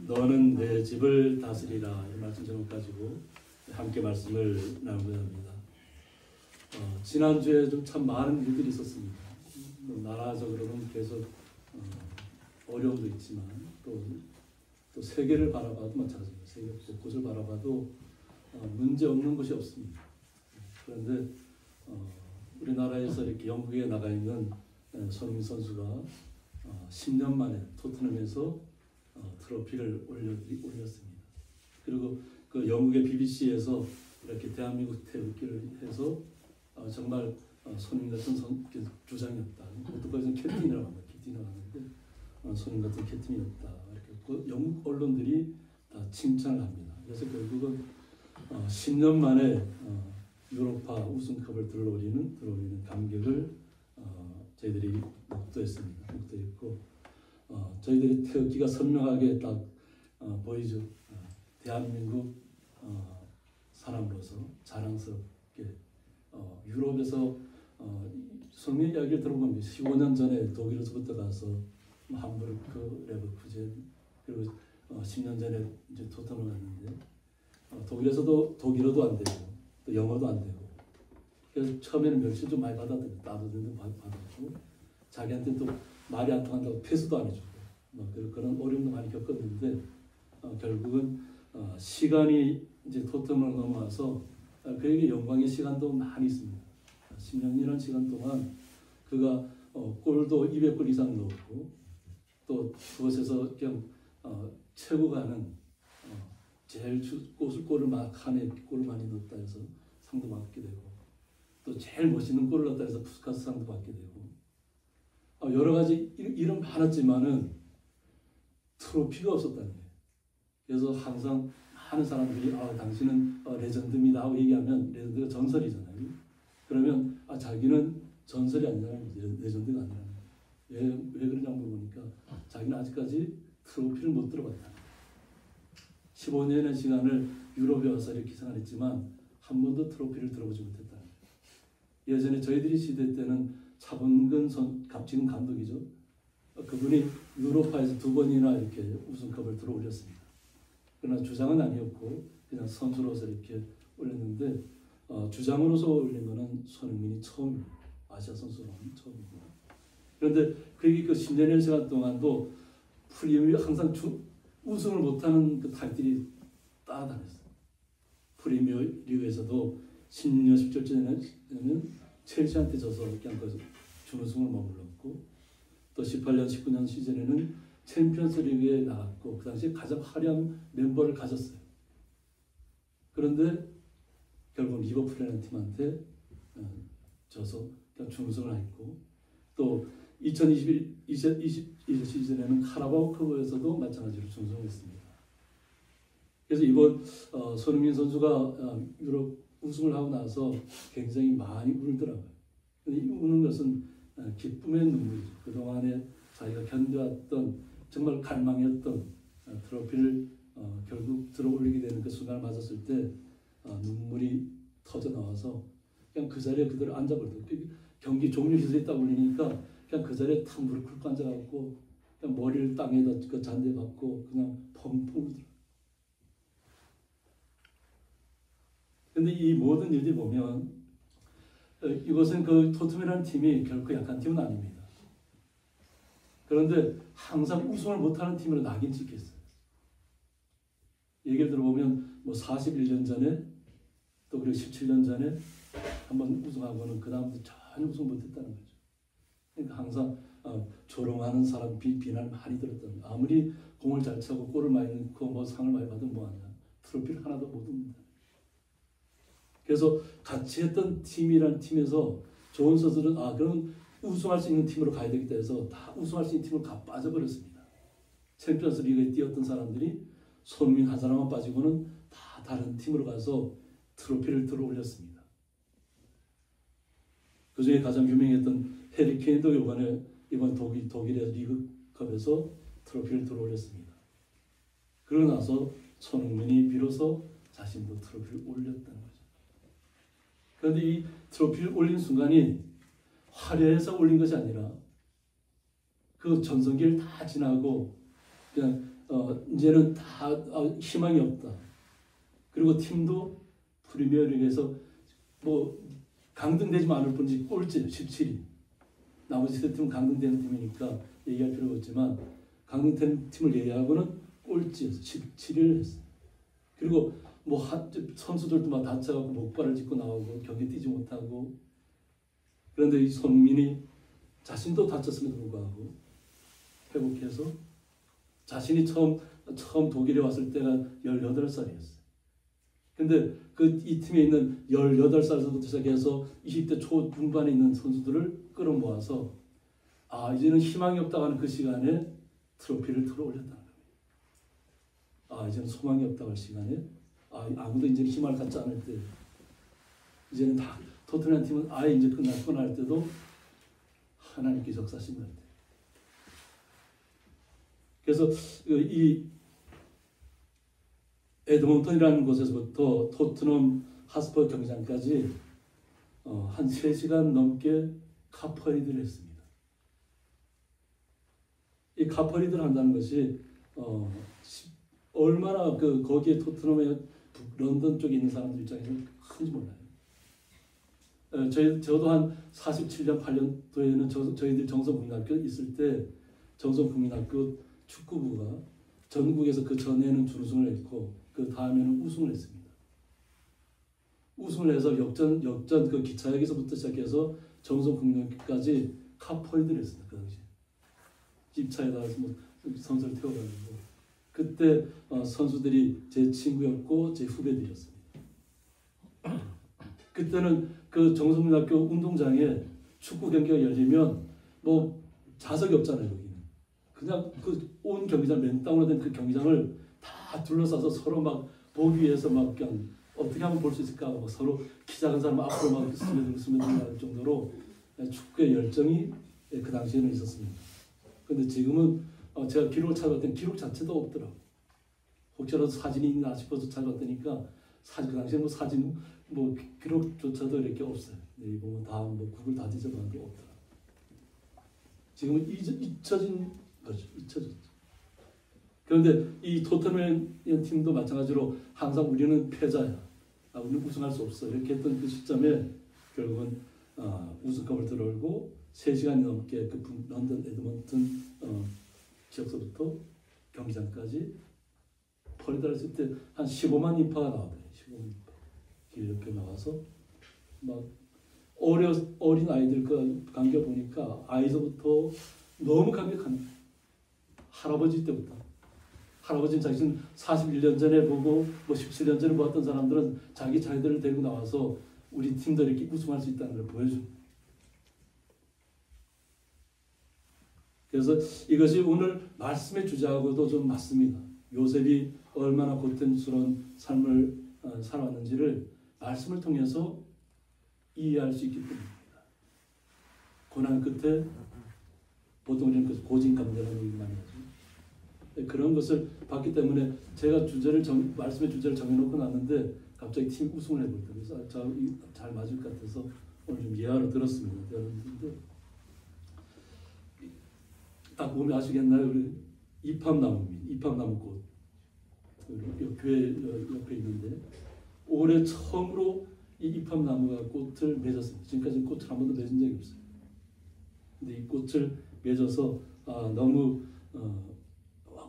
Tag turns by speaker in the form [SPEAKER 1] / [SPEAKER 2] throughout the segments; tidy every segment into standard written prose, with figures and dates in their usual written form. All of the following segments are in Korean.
[SPEAKER 1] 너는 내 집을 다스리라, 이 말씀 제목 가지고 함께 말씀을 나누고자 합니다. 지난주에 좀 참 많은 일들이 있었습니다. 나라적으로는 계속 어려움도 있지만 또 세계를 바라봐도 마찬가지입니다. 세계 곳곳을 바라봐도 문제 없는 곳이 없습니다. 그런데 우리나라에서 이렇게 영국에 나가 있는 손흥민 선수가 10년 만에 토트넘에서 트로피를 올렸습니다. 그리고 그 영국의 BBC에서 이렇게 대한민국 태극기를 해서 정말 손흥민 같은 주장이었다. 그것도 캡틴이라고 합니다. 캡틴이라고 하는데 손흥민 같은 캡틴이었다. 이렇게 영국 언론들이 다 칭찬을 합니다. 그래서 결국은 10년 만에 유로파 우승컵을 들어올리는 감격을 저희들이 목도했습니다. 목도했고 저희들이 태극기가 선명하게 딱 보이죠. 대한민국 사람으로서 자랑스럽게 유럽에서 손흥민 이야기를 들어보면 15년 전에 독일에서부터 가서 함부르크, 레버쿠젠 그리고 10년 전에 이제 토트넘을 갔는데 독일에서도 독일어도 안 되고 또 영어도 안 되고 그래서 처음에는 멸시 좀 많이 받았대요. 따뜻한 받았고 자기한테 또 말이 안 통한다고 패스도 안 해주고 그런 어려움도 많이 겪었는데 결국은 시간이 이제 토트넘을 넘어와서 그에게 영광의 시간도 많이 있습니다. 10년이라는 시간 동안 그가 골도 200골 이상 넣었고 또 그것에서 그냥 최고 가는 제일 골을 한 해 골을 많이 넣었다 해서 상도 받게 되고 또 제일 멋있는 골을 넣었다 해서 푸스카스 상도 받게 되고 여러 가지 이름 많았지만은 트로피가 없었다는 거예요. 그래서 항상 많은 사람들이 당신은 레전드입니다 하고 얘기하면 레전드가 전설이잖아요. 그러면 자기는 전설이 아니라는 거지, 레전드가 아니라는 거예요. 왜 그러냐고 물어보니까 자기는 아직까지 트로피를 못 들어봤다. 15년의 시간을 유럽에 와서 이렇게 생활했지만 한 번도 트로피를 들어보지 못했다. 예전에 저희들이 시대 때는 차범근 갑진 감독이죠. 그분이 유로파에서 2번이나 이렇게 우승컵을 들어올렸습니다. 그러나 주장은 아니었고 그냥 선수로서 이렇게 올렸는데 주장으로서 올린 거는 손흥민이 처음입니다. 아시아 선수로는 처음입니다. 그런데 그게 그 10년의 시간 동안도 프리미어 항상 우승을 못하는 그 타이틀이 따라다녔어요. 프리미어 리그에서도 16, 17년에는 첼시한테 져서 그냥 준우승을 머물렀고 또 18년, 19년 시즌에는 챔피언스 리그에 나갔고 그 당시에 가장 화려한 멤버를 가졌어요. 그런데 결국 리버풀이라는 팀한테 져서 그냥 준우승을 했고 또 2020 시즌에는 카라바오컵에서도 마찬가지로 준우승했습니다. 그래서 이번 손흥민 선수가 유럽 우승을 하고 나서 굉장히 많이 울더라고요. 근데 이 우는 것은 기쁨의 눈물이죠. 그동안에 자기가 견뎌왔던 정말 갈망이었던 트로피를 결국 들어올리게 되는 그 순간을 맞았을 때 눈물이 터져 나와서 그냥 그 자리에 그대로 앉아버렸어요. 경기 종료시설에 딱 올리니까 그냥 그 자리에 탁 무릎 꿇고 앉아갖고 그냥 머리를 땅에다 그 잔대 박고 그냥 펑펑 울더라고요. 근데 이 모든 일들이 보면 이것은 그 토트넘이라는 팀이 결코 약한 팀은 아닙니다. 그런데 항상 우승을 못하는 팀으로 낙인 찍혔어요. 얘기를 들어보면 41년 전에 또 그리고 17년 전에 한번 우승하고는 그 다음부터 전혀 우승 못했다는 거죠. 그러니까 항상 조롱하는 사람 비난을 많이 들었다는 거예요. 아무리 공을 잘 차고 골을 많이 넣고 상을 많이 받으면 뭐하냐. 트로피를 하나도 못 얻는다. 그래서 같이 했던 팀이라는 팀에서 좋은 선수들은 그럼 우승할 수 있는 팀으로 가야 되겠다 해서 다 우승할 수 있는 팀으로 다 빠져버렸습니다. 챔피언스 리그에 뛰었던 사람들이 손흥민 한 사람만 빠지고는 다 다른 팀으로 가서 트로피를 들어올렸습니다. 그 중에 가장 유명했던 해리 케인도 이번 독일의 리그컵에서 트로피를 들어올렸습니다. 그러고 나서 손흥민이 비로소 자신도 트로피를 올렸다는 거죠. 그런데 이 트로피를 올린 순간이 화려해서 올린 것이 아니라 그 전성기를 다 지나고 그냥 이제는 다 희망이 없다. 그리고 팀도 프리미어리그에서 뭐 강등되지만 않을 뿐이지 꼴찌 17위. 나머지 세 팀은 강등되는 팀이니까 얘기할 필요가 없지만 강등된 팀을 얘기하고는 꼴찌였어. 17위를 했어요. 그리고 뭐 선수들도 막 다쳐갖고 목발을 짚고 나오고 경기 뛰지 못하고 그런데 이 손흥민이 자신도 다쳤음에도 불구하고 회복해서 자신이 처음 독일에 왔을 때가 18살이었어요. 근데 이 팀에 있는 18살부터 시작해서 20대 초중반에 있는 선수들을 끌어모아서 이제는 희망이 없다고 하는 그 시간에 트로피를 들어올렸다는 겁니다. 이제는 소망이 없다고 할 시간에 아무도 이제 희망을 갖지 않을 때 이제는 다 토트넘 팀은 아예 이제 끝났구나 할 때도 하나님께 역사하신 것 같아요. 그래서 이 에드몬턴이라는 곳에서부터 토트넘 하스퍼 경기장까지 한 3시간 넘게 카퍼리드를 했습니다. 이 카퍼리드를 한다는 것이 얼마나 거기에 토트넘의 런던 쪽에 있는 사람들 입장에서는 큰지 몰라요. 저도 한 47년 8년도에는 저희들 정성국민학교 있을 때 정성국민학교 축구부가 전국에서 그 전에는 준우승을 했고 그 다음에는 우승을 했습니다. 우승을 해서 역전 그 기차역에서부터 시작해서 정성국민학교까지 카퍼리드를 했습니다. 그 당시 집차에다가 뭐 선수를 태워가지고 그때 선수들이 제 친구였고 제 후배들이었습니다. 그때는 그 정성국민학교 운동장에 축구 경기가 열리면 뭐 좌석이 없잖아요. 여기는 그냥 그 온 경기장 맨땅으로 된 그 경기장을 다 둘러싸서 서로 막 보기 위해서 막 그냥 어떻게 하면 볼 수 있을까 막 서로 키 작은 사람 앞으로 막 스며들고 할 정도로 축구의 열정이 그 당시에는 있었습니다. 근데 지금은 제가 기록을 찾아봤더니 기록 자체도 없더라고요. 혹시라도 사진이 있나 싶어서 찾아봤더니까 그 당시에 뭐 사진 뭐 기록조차도 이렇게 없어요. 네, 보면 다 뭐 구글 다 뒤져봐도 없더라. 지금은 잊혀진 거죠. 잊혀졌죠. 그런데 이 토트넘 팀도 마찬가지로 항상 우리는 패자야. 우리는 우승할 수 없어. 이렇게 했던 그 시점에 결국은 우승컵을 들어올고 3시간이 넘게 그 런던 에드먼튼 지역서부터 경기장까지 퍼리드를 했을 때 한 15만 인파가 나왔대요. 15만 인파. 이렇게 나와서 막 어린 아이들과 관계 보니까 아이서부터 너무 감격합니다. 할아버지 때부터. 할아버지는 자기는 41년 전에 보고 뭐 17년 전에 보았던 사람들은 자기들을 데리고 나와서 우리 팀도 이렇게 우승할 수 있다는 걸 보여줍니다. 그래서 이것이 오늘 말씀의 주제하고도 좀 맞습니다. 요셉이 얼마나 고통스러운 삶을 살아왔는지를 말씀을 통해서 이해할 수 있기 때문입니다. 고난 끝에 보통 우리는 고진감대라는 얘기 많이 하죠. 그런 것을 봤기 때문에 제가 말씀의 주제를 정해놓고 났는데 갑자기 팀 우승을 해버렸다. 그래서 잘 맞을 것 같아서 오늘 좀 예화로 들었습니다. 여러분들 딱 보면 아시겠나요? 우리 이팝나무꽃 교회 옆에 있는데 올해 처음으로 이 이팝나무가 꽃을 맺었습니다. 지금까지 꽃을 한 번도 맺은 적이 없어요. 근데 이 꽃을 맺어서 너무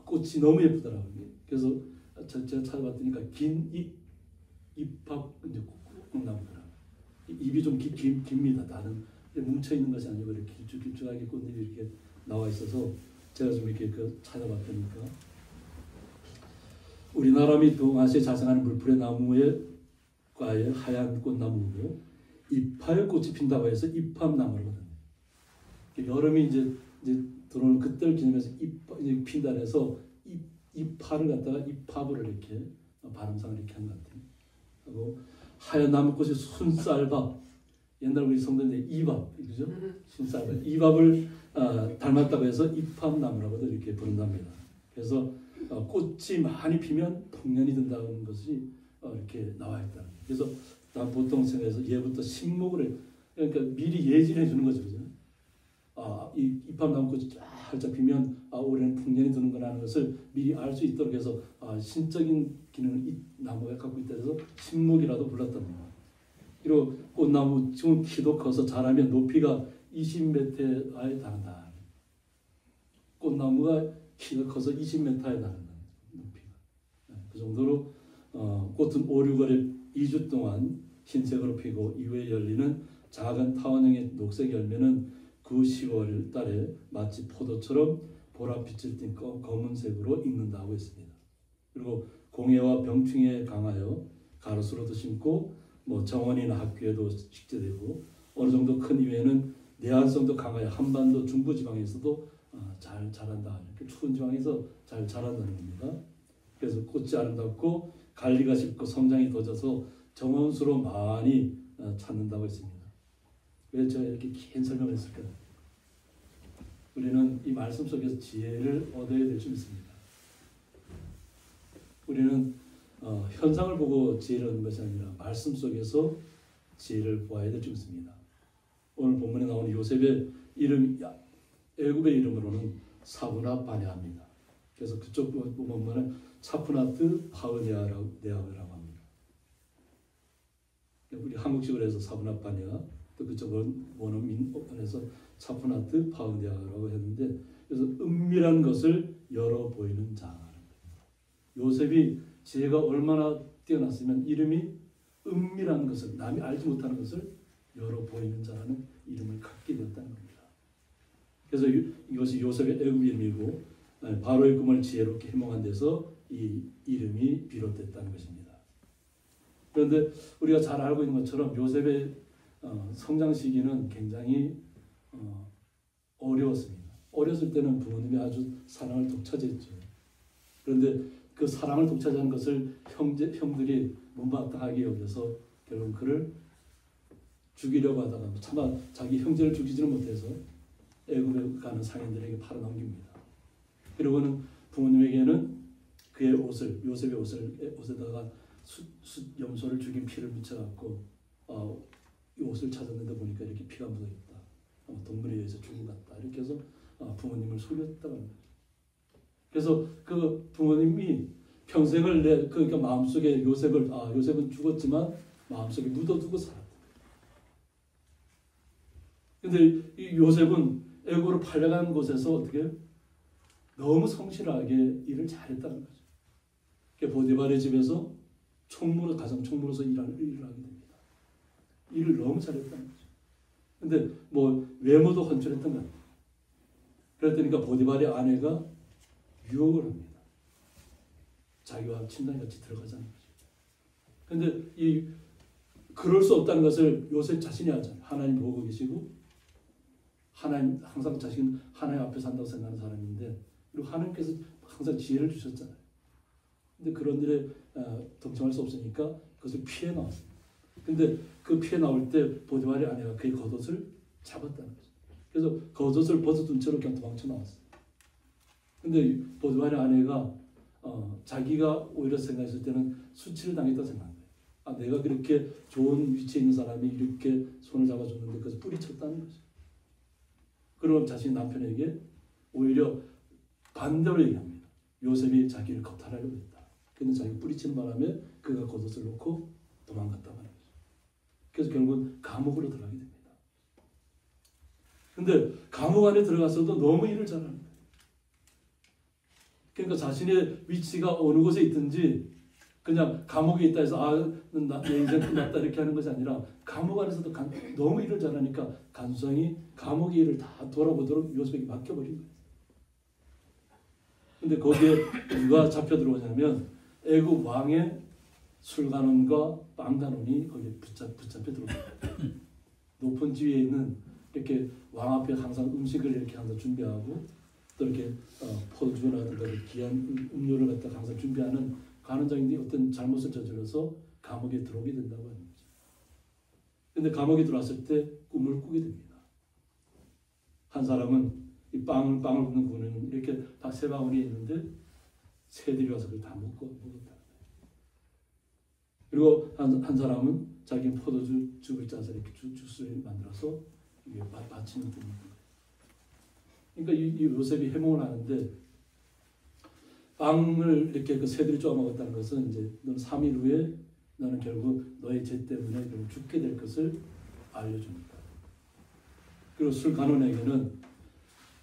[SPEAKER 1] 꽃이 너무 예쁘더라고요. 그래서 제가 찾아봤더니 긴 잎합 나무더라고요. 잎이 좀 깁니다. 다른 뭉쳐 있는 것이 아니고 이렇게 길쭉길쭉하게 꽃잎이 이렇게 나와 있어서 제가 좀 이렇게 찾아봤더니까 우리나라 및 동아시아에 자생하는 물풀의 나무의 과의 하얀 꽃나무고 이파에 꽃이 핀다고 해서 이팝나무거든요. 여름이 이제 들어오는 그때를 기념해서 이제 핀다 해서 이파를 갖다가 이팝으로 이렇게 발음상을 이렇게 한 것 같아요. 하고 하얀 나무꽃이 순쌀밥, 옛날 우리 성도인데 이밥, 그죠? 순쌀밥, 이밥을 닮았다고 해서 이팝나무라고도 이렇게 부른답니다. 그래서 꽃이 많이 피면 풍년이 든다는 것이 이렇게 나와 있다. 그래서 보통 생각해서 예부터 신목을 그러니까 미리 예지를 해주는 거죠, 그죠? 이 이팝나무꽃이 쫙 활짝 피면 올해는 풍년이 드는구나 하는 것을 미리 알 수 있도록 해서 신적인 기능을 이 나무가 갖고 있다 해서 신목이라도 불렀답니다. 그리고 꽃나무 지금 키도 커서 자라면 높이가 20m에 달한다. 꽃나무가 키가 커서 20m에 달한다. 높이가. 그 정도로 꽃은 5, 6월에 2주 동안 흰색으로 피고 이후에 열리는 작은 타원형의 녹색 열매는 9, 10월 달에 마치 포도처럼 보랏빛을 띤 검은색으로 익는다고 했습니다. 그리고 공해와 병충해에 강하여 가로수로도 심고 정원이나 학교에도 식재되고 어느 정도 큰 이외에는 내한성도 강하여 한반도 중부지방에서도 잘 자란다. 이렇게 추운 지방에서 잘 자란다는 겁니다. 그래서 꽃이 아름답고 관리가 쉽고 성장이 더뎌서 정원수로 많이 찾는다고 했습니다. 왜 제가 이렇게 긴 설명을 했을까요? 우리는 이 말씀 속에서 지혜를 얻어야 될 줄 믿습니다. 우리는 현상을 보고 지혜를 얻는 것이 아니라 말씀 속에서 지혜를 보아야 될 줄 믿습니다. 오늘 본문에 나오는 요셉의 이름, 애굽의 이름으로는 사브나 바네아입니다. 그래서 그쪽 본문은 차푸나트 파으네아라고 합니다. 우리 한국식으로 해서 사브나 바네아, 또 그쪽 원어민에서 차푸나트 파으네아라고 했는데, 그래서 은밀한 것을 열어 보이는 자. 요셉이 지혜가 얼마나 뛰어났으면 이름이 은밀한 것을, 남이 알지 못하는 것을 열어 보이는 자라는 이름을 갖게 되었다는 겁니다. 그래서 이것이 요셉의 애굽 이름이고 바로의 꿈을 지혜롭게 해몽한 데서 이 이름이 비롯됐다는 것입니다. 그런데 우리가 잘 알고 있는 것처럼 요셉의 성장 시기는 굉장히 어려웠습니다. 어렸을 때는 부모님이 아주 사랑을 독차지했죠. 그런데 그 사랑을 독차지하는 것을 형들이 못마땅하게 여겨서 결국 그를 죽이려고 하다가 차마 자기 형제를 죽이지는 못해서 애굽에 가는 상인들에게 팔아넘깁니다. 그리고는 부모님에게는 그의 옷을, 요셉의 옷에다가 염소를 죽인 피를 묻혀갖고 이 옷을 찾았는데 보니까 이렇게 피가 묻어있다. 동물에 의해서 죽은 것 같다. 이렇게 해서 부모님을 속였다는 거죠. 그래서 그 부모님이 평생을 그러니까 마음속에 요셉은 죽었지만 마음속에 묻어두고 살았다. 근데 이 요셉은 애굽으로 팔려간 곳에서 어떻게 너무 성실하게 일을 잘했다는 거죠. 보디발의 집에서 가장 총무로서 일을 하게 됩니다. 일을 너무 잘했다는 거죠. 근데 외모도 헌칠했던 것 같아요. 그랬더니까 보디발의 아내가 유혹을 합니다. 자기와 친단같이 들어가자는 거죠. 근데 그럴 수 없다는 것을 요셉 자신이 알잖아요. 하나님 보고 계시고 하나님 항상 자신은 하나님 앞에 산다고 생각하는 사람인데, 그리고 하나님께서 항상 지혜를 주셨잖아요. 근데 그런 일에 동참할 수 없으니까 그것을 피해 나왔습니다. 근데 그 피해 나올 때 보디발의 아내가 그의 겉옷을 잡았다는 거죠. 그래서 겉옷을 벗어둔 채로 그냥 도망쳐 나왔어요. 근데 보디발의 아내가 자기가 오히려 생각했을 때는 수치를 당했다고 생각한 거예요. 내가 그렇게 좋은 위치에 있는 사람이 이렇게 손을 잡아줬는데 그것을 뿌리쳤다는 거죠. 그럼 자신 남편에게 오히려 반대로 얘기합니다. 요셉이 자기를 겁탈하려고 했다. 그런데 자기가 뿌리치는 바람에 그가 겉옷을 놓고 도망갔다고 하는 거죠. 그래서 결국은 감옥으로 들어가게 됩니다. 그런데 감옥 안에 들어가서도 너무 일을 잘하는 거예요. 그러니까 자신의 위치가 어느 곳에 있든지 그냥 감옥에 있다 해서 내 인생 끝났다 이렇게 하는 것이 아니라 감옥 안에서도 너무 일을 잘하니까 간수장이 감옥의 일을 다 돌아보도록 요셉에게 맡겨버린 거예요. 근데 거기에 누가 잡혀 들어오냐면 애굽 왕의 술관원과 빵관원이 거기에 붙잡혀 들어옵니다. 높은 지위에 있는 이렇게 왕 앞에 항상 음식을 이렇게 항상 준비하고 또 이렇게 포도주라든가 귀한 음료를 갖다 항상 준비하는 관원장인데 어떤 잘못을 저질러서 감옥에 들어오게 된다고 하는 거죠. 그런데 감옥에 들어왔을 때 꿈을 꾸게 됩니다. 한 사람은 이 빵을 굽는 구는 이렇게 다 세 바구니에 있는데 새들이 와서 그걸 다 먹었다. 그리고 한 사람은 자기 포도주를 짜서 이렇게 주스를 만들어서 이게 바치는 꿈을 꾸는 거예요. 그러니까 이 요셉이 해몽을 하는데 빵을 이렇게 그 새들이 쪼아 먹었다는 것은 이제 너는 3일 후에 너는 결국 너의 죄 때문에 결국 죽게 될 것을 알려줍니다. 그리고 술 간원에게는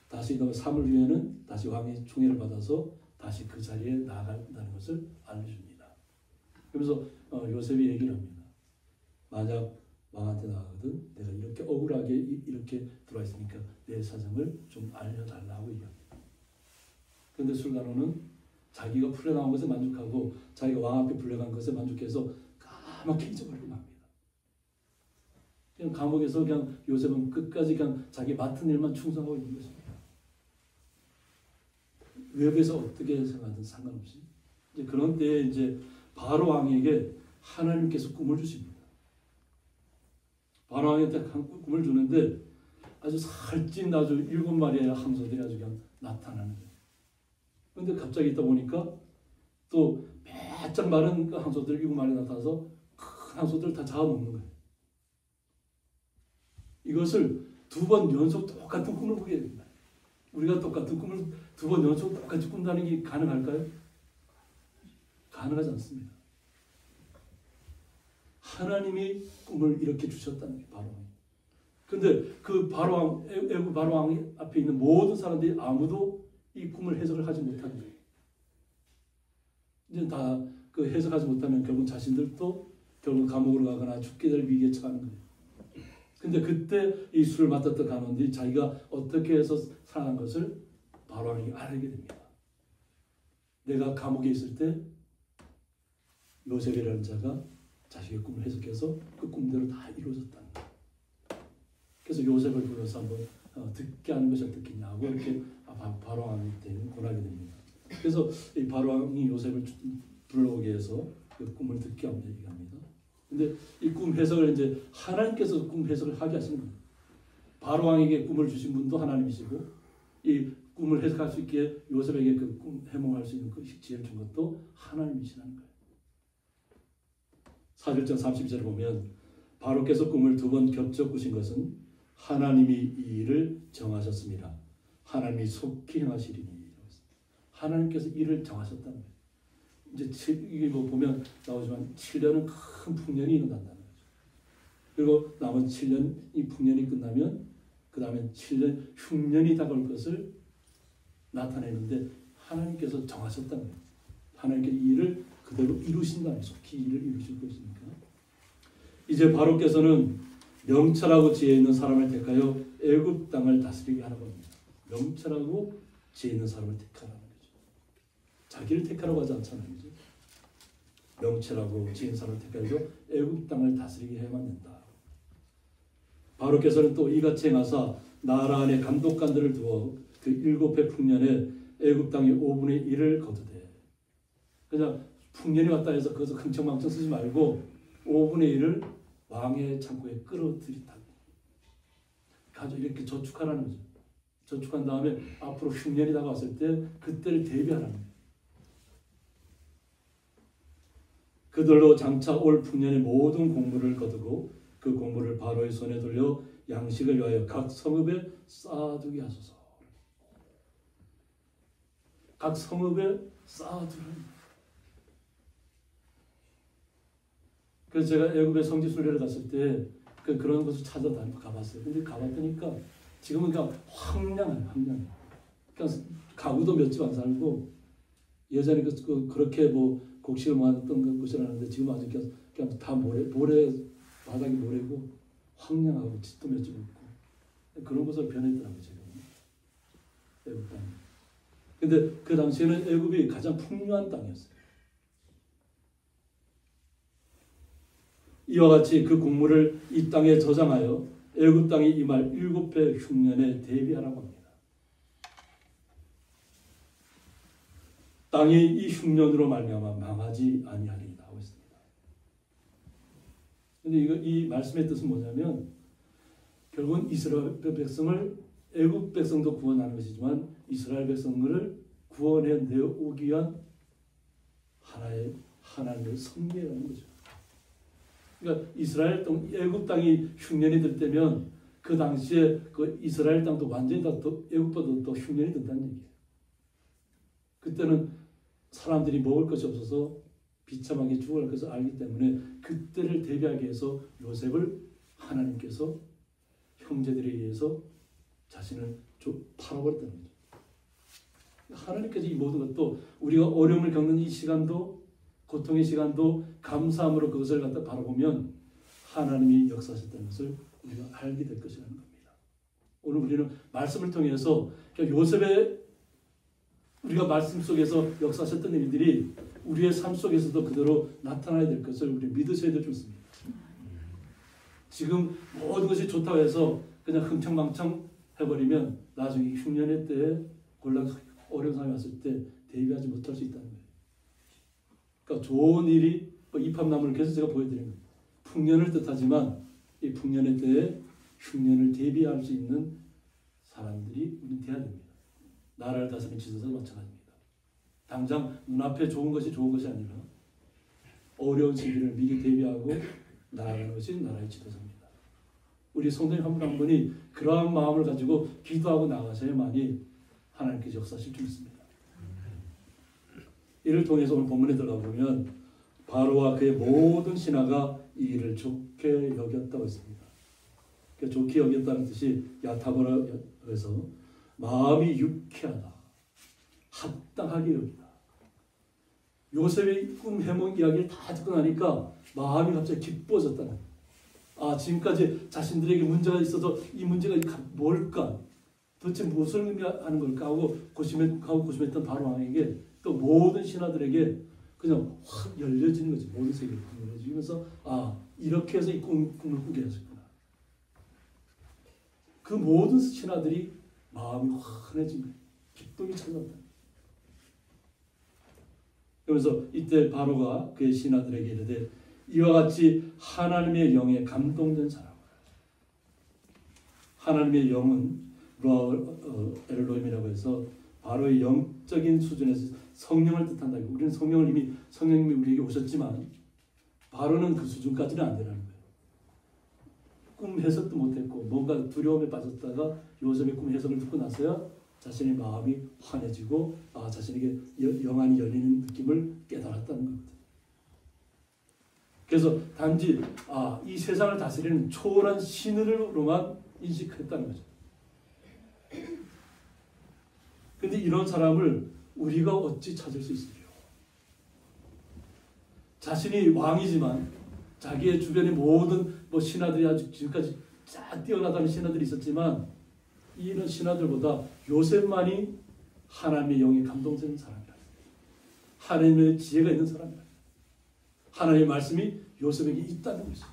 [SPEAKER 1] 다시 너 3일 후에는 다시 왕의 총애를 받아서 다시 그 자리에 나아간다는 것을 알려줍니다. 그러면서 요셉이 얘기를 합니다. 만약 왕한테 나가거든 내가 이렇게 억울하게 이렇게 들어와 있으니까 내 사정을 좀 알려달라고 얘기합니다. 그런데 술간호는 자기가 풀려나온 것에 만족하고 자기가 왕 앞에 불려간 것에 만족해서 까맣게 잊어버리고 맙니다. 그냥 감옥에서 그냥 요셉은 끝까지 그냥 자기 맡은 일만 충성하고 있는 것입니다. 외부에서 어떻게 생각하든 상관없이 이제 그런 때에 이제 바로 왕에게 하나님께서 꿈을 주십니다. 바로 왕한테 꿈을 주는데 아주 살찐 아주 7마리의 항소들이 아주 그냥 나타나는 거예요. 그런데 갑자기 있다 보니까 또 바짝 마른 항소들 7마리 나타나서 큰 항소들을 다 잡아먹는 거예요. 이것을 2번 연속 똑같은 꿈을 꾸게 됩니다. 우리가 똑같은 꿈을 2번 연속 똑같이 꾼다는 게 가능할까요? 가능하지 않습니다. 하나님이 꿈을 이렇게 주셨다는 게 바로왕. 그런데 그 바로왕, 애굽 바로왕 앞에 있는 모든 사람들이 아무도 이 꿈을 해석을 하지 못하는 거예요. 이제 다 그 해석하지 못하면 결국 자신들도 결국 감옥으로 가거나 죽게 될 위기에 처하는 거예요. 근데 그때 이 술을 맡았던 간원들이 자기가 어떻게 해서 살아난 것을 바로왕이 알게 됩니다. 내가 감옥에 있을 때 요셉이라는 자가 자식의 꿈을 해석해서 그 꿈대로 다 이루어졌다는 거예요. 그래서 요셉을 불러서 한번 듣게 하는 것이 어떻겠냐고 이렇게 바로왕한테 권하게 됩니다. 그래서 이 바로왕이 요셉을 불러오게 해서 그 꿈을 듣게 합니다. 얘기합니다. 근데 이 꿈 해석을 이제 하나님께서 꿈 해석을 하게 하시는 겁니다. 바로왕에게 꿈을 주신 분도 하나님이시고 이 꿈을 해석할 수 있게 요셉에게 그 꿈 해몽할 수 있는 그 지혜를 준 것도 하나님이시라는 거예요. 4절장 32절을 보면 바로께서 꿈을 2번 겹쳐 꾸신 것은 하나님이 이 일을 정하셨습니다. 하나님이 속히 행하시리니. 하나님께서 일을 정하셨다는 거예요. 이제 이게 뭐 보면 나오지만 7년은 큰 풍년이 일어난다는 거죠. 그리고 남은 7년 이 풍년이 끝나면 그 다음에 7년 흉년이 다가올 것을 나타내는데 하나님께서 정하셨다는 거예요. 하나님께서 이 일을 그대로 이루신다는, 속히 일을 이루실 것이니까. 이제 바로께서는 명철하고 지혜 있는 사람을 택하여 애굽 땅을 다스리게 하라고 합니다. 명철하고 지혜 있는 사람을 택하라는 거죠. 자기를 택하라고 하지 않잖아요. 그죠? 명철하고 지혜 있는 사람을 택하여 애굽 땅을 다스리게 해야만 된다. 바로께서는 또 이같이 행하사 나라 안에 감독관들을 두어 그 7해 풍년에 애굽 땅의 5분의 1을 거두되. 그냥 풍년이 왔다 해서 거기서 흥청망청 쓰지 말고 5분의 1을 왕의 창고에 끌어들이다. 가지고 이렇게 저축하라는 거죠. 저축한 다음에 앞으로 흉년이 다가왔을 때 그때를 대비하라는 거예요. 그들로 장차 올 풍년의 모든 공물을 거두고 그 공물을 바로의 손에 돌려 양식을 위하여 각 성읍에 쌓아두게 하소서. 각 성읍에 쌓아두라는 거예요. 그래서 제가 애굽에 성지 순례를 갔을 때 그런 것을 찾아다니고 가봤어요. 근데 가봤더니까 지금은 그냥 황량해요, 황량해. 그냥 가구도 몇 집 안 살고 예전에 그렇게 뭐 곡식을 모았던 곳이라는데 지금 아주 그냥 다 모래 바닥이 모래고 황량하고 집도 몇 집 없고 그런 곳으로 변했더라고요, 지금 애굽 땅이. 근데 그 당시에는 애굽이 가장 풍요한 땅이었어요. 이와 같이 그 국물을 이 땅에 저장하여 애굽 땅이 임할 7배 흉년에 대비하라고 합니다. 땅이 이 흉년으로 말미암아 망하지 아니하리이다 하고 있습니다. 그런데 이 말씀의 뜻은 뭐냐면 결국은 이스라엘 백성을 애굽 백성도 구원하는 것이지만 이스라엘 백성을 구원해 내오기 위한 하나님의 섭리라는 거죠. 그러니까 이스라엘 땅, 애굽 땅이 흉년이 들 때면 그 당시에 그 이스라엘 땅도 완전히 다 애국보다 더 흉년이 든다는 얘기예요. 그때는 사람들이 먹을 것이 없어서 비참하게 죽어갈 것을 알기 때문에 그때를 대비하기 위해서 요셉을 하나님께서 형제들에 의해서 자신을 팔아버렸다는 거죠. 하나님께서 이 모든 것도 우리가 어려움을 겪는 이 시간도 고통의 시간도 감사함으로 그것을 갖다 바라보면 하나님이 역사하셨다는 것을 우리가 알게 될 것이라는 겁니다. 오늘 우리는 말씀을 통해서 요셉의 우리가 말씀 속에서 역사하셨던 일들이 우리의 삶 속에서도 그대로 나타나야 될 것을 우리 믿으셔야 될 것입니다. 지금 모든 것이 좋다고 해서 그냥 흥청망청 해버리면 나중에 흉년의 때에 곤란 어려운 상황이 왔을 때 대비하지 못할 수 있다는 거예요. 그러니까 좋은 일이 이팝나무를 계속 제가 보여드린 거예요. 풍년을 뜻하지만 이 풍년의 때에 흉년을 대비할 수 있는 사람들이 우리는 돼야 됩니다. 나라를 다스리는 지도자도 마찬가지입니다. 당장 눈앞에 좋은 것이 아니라 어려운 시기를 미리 대비하고 나아가는 것이 나라의 지도자입니다. 우리 성도님 한 분 한 분이 그러한 마음을 가지고 기도하고 나가셔야만이 하나님께서 역사하실 줄 믿습니다. 이를 통해서 오늘 본문에 들어가 보면 바로와 그의 모든 신하가 이 일을 좋게 여겼다고 했습니다. 좋게 여겼다는 뜻이 야타보라에서 마음이 유쾌하다, 합당하게 여기다. 요셉의 꿈 해몽 이야기를 다 듣고 나니까 마음이 갑자기 기뻐졌다는 거예요. 아, 지금까지 자신들에게 문제가 있어서 이 문제가 뭘까? 도대체 무엇을 의미하는 걸까? 하고 고심했던 바로 왕에게 또 모든 신하들에게 그냥 확 열려지는 거지. 모든 세계가 열려지면서 아, 이렇게 해서 이 꿈을 꾸게 하셨구나. 그 모든 신하들이 마음이 환해진 거예요. 기쁨이 찾아왔다. 그러면서 이때 바로가 그의 신하들에게 이르되 이와 같이 하나님의 영에 감동된 사람. 하나님의 영은 엘로힘이라고 해서 바로의 영적인 수준에서 성령을 뜻한다. 우리는 성령님이 우리에게 오셨지만 바로는 그 수준까지는 안 되라는 거예요. 꿈 해석도 못했고 뭔가 두려움에 빠졌다가 요셉의 꿈 해석을 듣고 나서야 자신의 마음이 환해지고 자신에게 영안이 열리는 느낌을 깨달았다는 겁니다. 그래서 단지 이 세상을 다스리는 초월한 신으로만 인식했다는 거죠. 근데 이런 사람을 우리가 어찌 찾을 수 있을까요? 자신이 왕이지만 자기의 주변의 모든 신하들이 아주 지금까지 쫙 뛰어나다는 신하들이 있었지만 이런 신하들보다 요셉만이 하나님의 영에 감동되는 사람이라. 하나님의 지혜가 있는 사람이라. 하나님의 말씀이 요셉에게 있다는 거죠.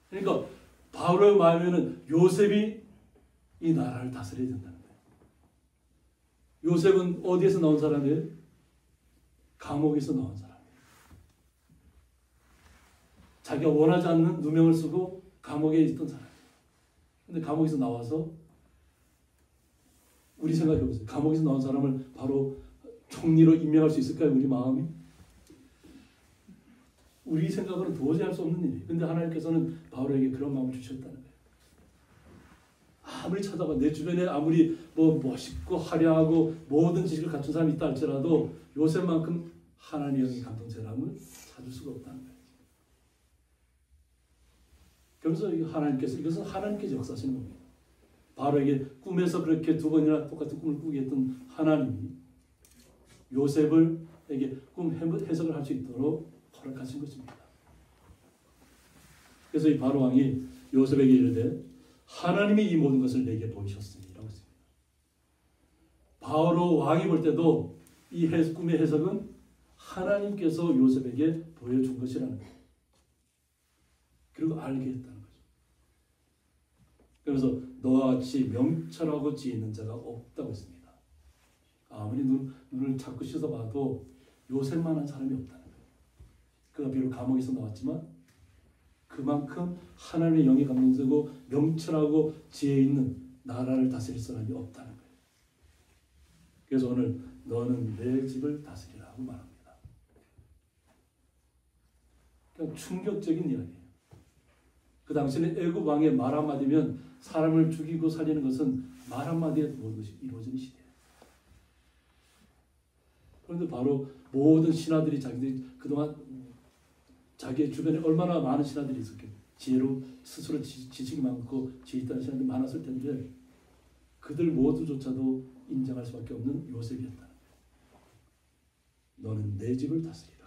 [SPEAKER 1] 그러니까 바로의 마음에는 요셉이 이 나라를 다스려야 된다는 거예요. 요셉은 어디에서 나온 사람이에요? 감옥에서 나온 사람이에요. 자기가 원하지 않는 누명을 쓰고 감옥에 있던 사람이에요. 근데 감옥에서 나와서 우리 생각해 보세요. 감옥에서 나온 사람을 바로 총리로 임명할 수 있을까요? 우리 마음이? 우리 생각으로는 도저히 할 수 없는 일이에요. 근데 하나님께서는 바로에게 그런 마음을 주셨다는 거예요. 아무리 찾아봐 내 주변에 아무리 멋있고 화려하고 모든 지식을 갖춘 사람이 있다 할지라도 요셉만큼 하나님의 영이 감동된 사람을 찾을 수가 없다는 거예요. 그래서 이것은 하나님께서 역사하시는 겁니다. 바로에게 꿈에서 그렇게 두 번이나 똑같은 꿈을 꾸게 했던 하나님이 요셉에게 꿈 해석을 할 수 있도록 허락하신 것입니다. 그래서 이 바로 왕이 요셉에게 이르되 하나님이 이 모든 것을 내게 보이셨으니 라고 했습니다. 바로 왕이 볼 때도 이 꿈의 해석은 하나님께서 요셉에게 보여준 것이라는 거예요. 그리고 알게 했다는 거죠. 그래서 너와 같이 명철하고 지혜 있는 자가 없다고 했습니다. 아무리 눈을 자꾸 씻어봐도 요셉만한 사람이 없다는 거예요. 그가 비록 감옥에서 나왔지만 그만큼 하나님의 영이 감동되고 명철하고 지혜 있는 나라를 다스릴 사람이 없다는 거예요. 그래서 오늘 너는 내 집을 다스리라고 말합니다. 그냥 충격적인 이야기예요. 그 당시에는 애굽 왕의 말 한마디면 사람을 죽이고 살리는 것은 말 한마디에 모든 것이 이루어지는 시대예요. 그런데 바로 모든 신하들이 자기들이 그동안 자기의 주변에 얼마나 많은 신하들이 있었겠어요. 지혜로 스스로 지식이 많고 지혜 있다는 신하들이 많았을 텐데 그들 모두조차도 인정할 수밖에 없는 요셉이었다. 너는 내 집을 다스리라.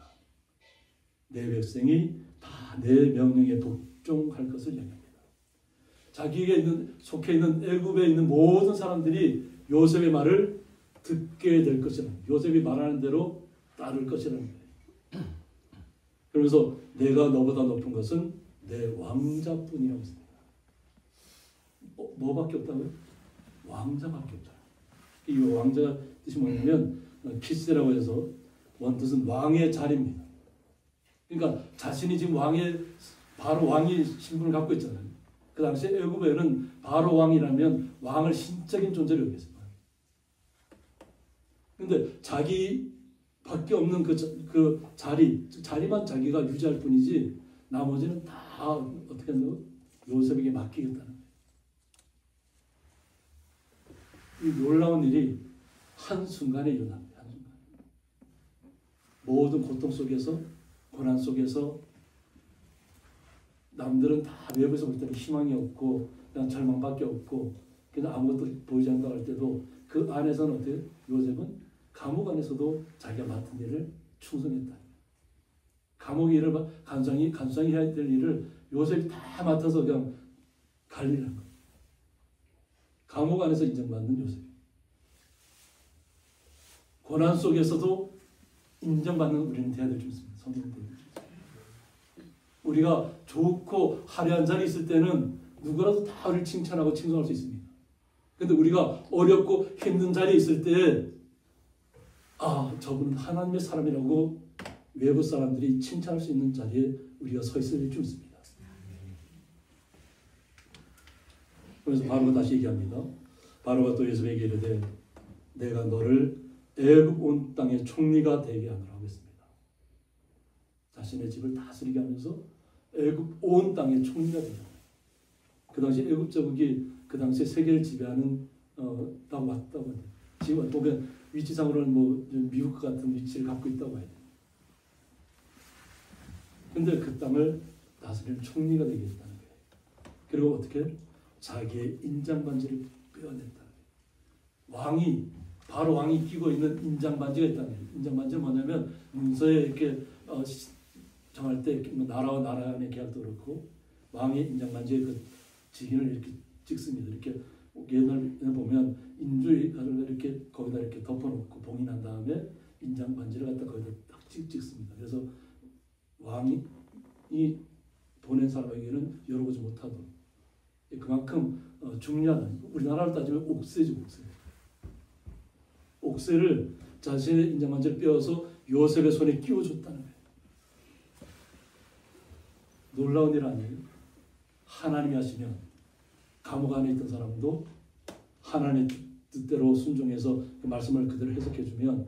[SPEAKER 1] 내 백성이 다 내 명령에 복종할 것을 영합니다. 자기에게 속해 있는 애굽에 있는 모든 사람들이 요셉의 말을 듣게 될 것이라는, 요셉이 말하는 대로 따를 것이라는 거예요. 그러면서 내가 너보다 높은 것은 내 왕자뿐이라고 했습니다. 뭐밖에 없다고요? 왕자밖에 없다. 이 왕자 뜻이 뭐냐면 키스라고 해서 원뜻은 왕의 자리입니다. 그러니까 자신이 지금 바로 왕의 신분을 갖고 있잖아요. 그 당시에 애굽에는 바로 왕이라면 왕을 신적인 존재로 여겼습니다. 그런데 자기밖에 없는 그 자리만 자기가 유지할 뿐이지 나머지는 다 어떻게 한다고? 요셉에게 맡기겠다는 거예요. 이 놀라운 일이 한순간에 일어납니다. 한순간. 모든 고통 속에서, 고난 속에서 남들은 다 외부에서 볼 때는 희망이 없고 그냥 절망밖에 없고 그냥 아무것도 보이지 않는다고 할 때도 그 안에서는 어때요? 요셉은 감옥 안에서도 자기가 맡은 일을 충성했다. 감옥 일을 간수장이 해야 될 일을 요셉이 다 맡아서 그냥 관리를 한 거예요. 감옥 안에서 인정받는 요셉. 고난 속에서도 인정받는 우리는 돼야 될 줄 믿습니다. 성도님들. 우리가 좋고 화려한 자리에 있을 때는 누구라도 다 우리를 칭찬하고 칭송할 수 있습니다. 그런데 우리가 어렵고 힘든 자리에 있을 때 저분은 하나님의 사람이라고 외부 사람들이 칭찬할 수 있는 자리에 우리가 서 있어야 될 줄 믿습니다. 그래서 바로가 다시 얘기합니다. 바로가 또 요셉에게 이르되 내가 너를 애굽 온 땅의 총리가 되게 하노라고 했습니다. 자신의 집을 다스리게 하면서 애굽 온 땅의 총리가 되게 합니다. 그 당시 애굽 제국이 그 당시에 세계를 지배하는 딱 맞다고 해요. 지금 보면 위치상으로는 뭐 미국 같은 위치를 갖고 있다고 해요. 근데 그 땅을 다스리는 총리가 되겠다는 거예요. 그리고 어떻게? 자기의 인장반지를 빼어냈다. 바로 왕이 끼고 있는 인장반지가 있다는 거예요. 인장반지는 뭐냐면 문서에 이렇게 정할 때 뭐 나라와 나라 간의 계약도 그렇고 왕의 인장반지에 그 직인을 이렇게 찍습니다. 이렇게 옛날에 보면 인주의 가족을 이렇게 거기다 이렇게 덮어놓고 봉인한 다음에 인장반지를 갖다 거기다 딱 찍습니다. 그래서 왕이 보낸 사람에게는 열어보지 못하도록. 그만큼 중요한, 우리나라를 따지면 옥새죠, 옥새. 옥새를 자신의 인장반지를 빼어서 요셉의 손에 끼워줬다는 거예요. 놀라운 일 아니에요? 하나님이 하시면 감옥 안에 있던 사람도 하나님의 뜻대로 순종해서 그 말씀을 그대로 해석해주면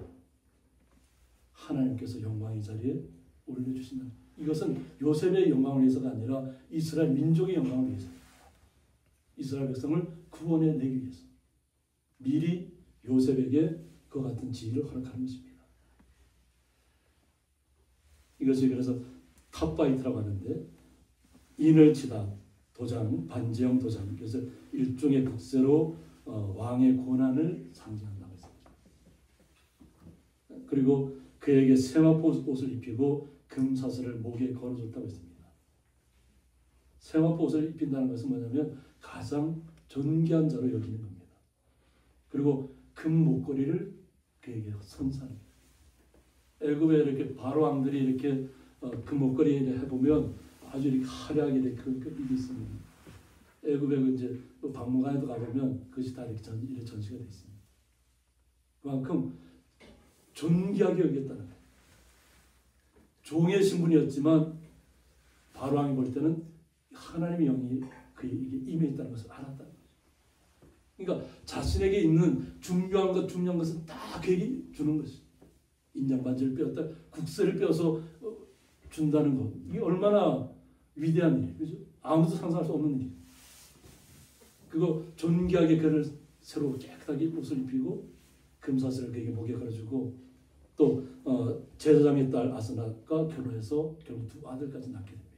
[SPEAKER 1] 하나님께서 영광의 자리에 올려주신다. 이것은 요셉의 영광을 위해서가 아니라 이스라엘 민족의 영광을 위해서, 이스라엘 백성을 구원해내기 위해서 미리 요셉에게 그와 같은 지위를 허락하는 것입니다. 이것이 그래서 탑바이트라고 하는데 인을 치다 도장, 반지형 도장, 그래서 일종의 국세로 왕의 고난을 상징한다고 했습니다. 그리고 그에게 세마포 옷을 입히고 금사슬을 목에 걸어줬다고 했습니다. 세마포 옷을 입힌다는 것은 뭐냐면 가장 존귀한 자로 여기는 겁니다. 그리고 금 목걸이를 그에게 선사합니다. 애굽에 이렇게 바로 왕들이 이렇게 금 목걸이를 해보면 아주 이렇게 화려하게 이렇게 입이 있습니다. 애굽에 이제 박물관에도 가보면 그것이 다 이렇게 전시가 되어 있습니다. 그만큼 존귀하게 여겼다는 거예요. 종의 신분이었지만 바로 왕이 볼 때는 하나님의 영이 그에게 임해 있다는 것을 알았다는 거죠. 그러니까 자신에게 있는 중요한 것은 다 그에게 주는 것이죠. 인장반지를 빼었다, 국세를 빼어서 준다는 것. 이게 얼마나 위대한 일이에요. 그죠? 아무도 상상할 수 없는 일이에요. 그거 존귀하게 그를 새로 깨끗하게 옷을 입히고 금사슬을 그에게 목에 걸어주고 또 제사장의 딸 아스나가 결혼해서 결국 두 아들까지 낳게 됩니다.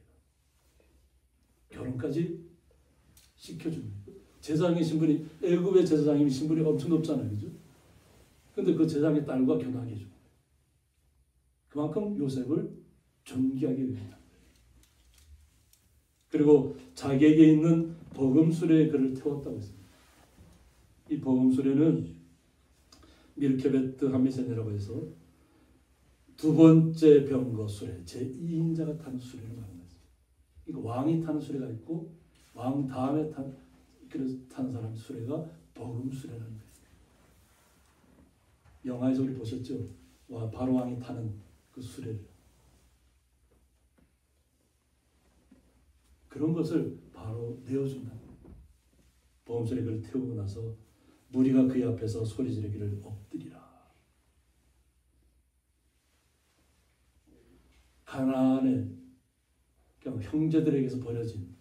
[SPEAKER 1] 결혼까지 시켜줍니다. 제사장의 신분이 애굽의 제사장의 신분이 엄청 높잖아요, 그죠? 근데 그 제사장의 딸과 결혼하게 해줍니다. 그만큼 요셉을 존귀하게 여긴다. 그리고 자기에게 있는 버금수레에 그를 태웠다고 했습니다. 이 버금수레는 미르케베트 하미센이라고 해서 두 번째 병거 수레, 제2인자가 타는 수레를 말합니다. 그러니까 왕이 타는 수레가 있고 왕 다음에 타는 사람 수레가 버금수레라는 거예요. 영화에서 우리 보셨죠? 바로 왕이 타는 그 수레를. 그런 것을 바로 내어준다. 버금수레 그를 태우고 나서 무리가 그의 앞에서 소리 지르기를 엎드리라. 가나안의 형제들에게서 버려진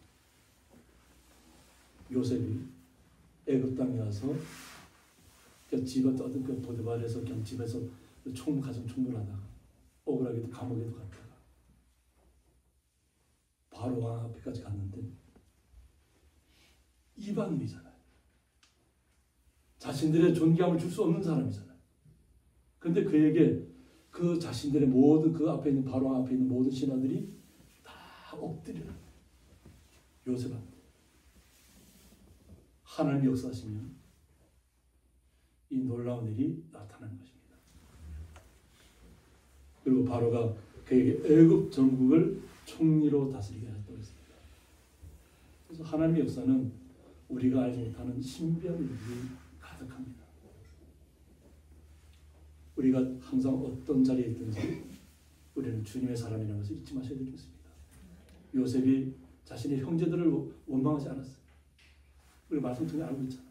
[SPEAKER 1] 요셉이 애굽 땅에 와서 집에 어떤 그 보디발에서 그냥 집에서 가정 총무하다가 억울하게도 감옥에도 갔다가 바로 왕 앞에까지 갔는데 이방인이잖아요. 자신들의 존경함을 줄 수 없는 사람이잖아요. 그런데 그에게 그 자신들의 모든 그 앞에 있는 바로 앞에 있는 모든 신하들이 다 엎드리라. 요셉한테. 하나님이 역사하시면 이 놀라운 일이 나타나는 것입니다. 그리고 바로가 그에게 애굽 전국을 총리로 다스리게 하셨다고 했습니다. 그래서 하나님의 역사는 우리가 알지 못하는 신비한 일들이 가득합니다. 우리가 항상 어떤 자리에 있든지 우리는 주님의 사람이라는 것을 잊지 마셔야 되겠습니다. 요셉이 자신의 형제들을 원망하지 않았어요. 우리 말씀 통해 알고 있잖아요.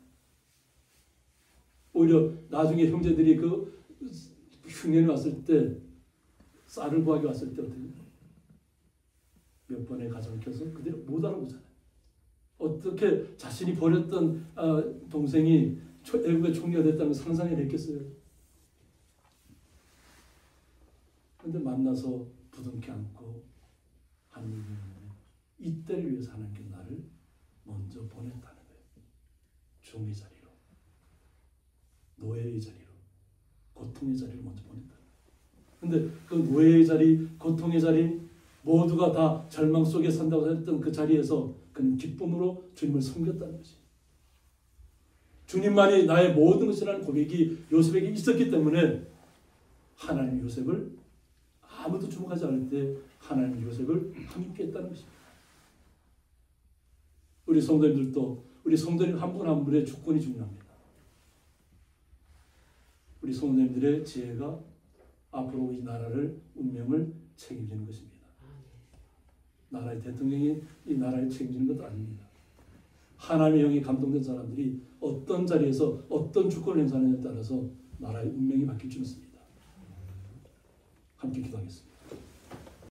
[SPEAKER 1] 오히려 나중에 형제들이 그 흉년이 왔을 때 쌀을 구하기 왔을 때 어떻게 몇 번의 가정을 켜서 그대로 못 알아보잖아요. 어떻게 자신이 버렸던 동생이 애국의 총리가 됐다는 상상이 됐겠어요. 그런데 만나서 부둥켜 안고 하나님의 이때를 위해서 하나님께 나를 먼저 보냈다는 거예요. 종의 자리로, 노예의 자리로, 고통의 자리로 먼저 보냈다는 거예요. 그런데 그 노예의 자리, 고통의 자리 모두가 다 절망 속에 산다고 했던 그 자리에서 그는 기쁨으로 주님을 섬겼다는 것이. 주님만이 나의 모든 것이라는 고백이 요셉에게 있었기 때문에 하나님 요셉을 아무도 주목하지 않을 때 하나님 요셉을 함께 했다는 것입니다. 우리 성도님들도 우리 성도님 한 분 한 분의 주권이 중요합니다. 우리 성도님들의 지혜가 앞으로 이 나라를 운명을 책임지는 것입니다. 나라의 대통령이 이 나라를 책임지는 것도 아닙니다. 하나님의 영이 감동된 사람들이 어떤 자리에서 어떤 주권을 행사하느냐에 따라서 나라의 운명이 바뀔 줄 믿습니다. 함께 기도하겠습니다.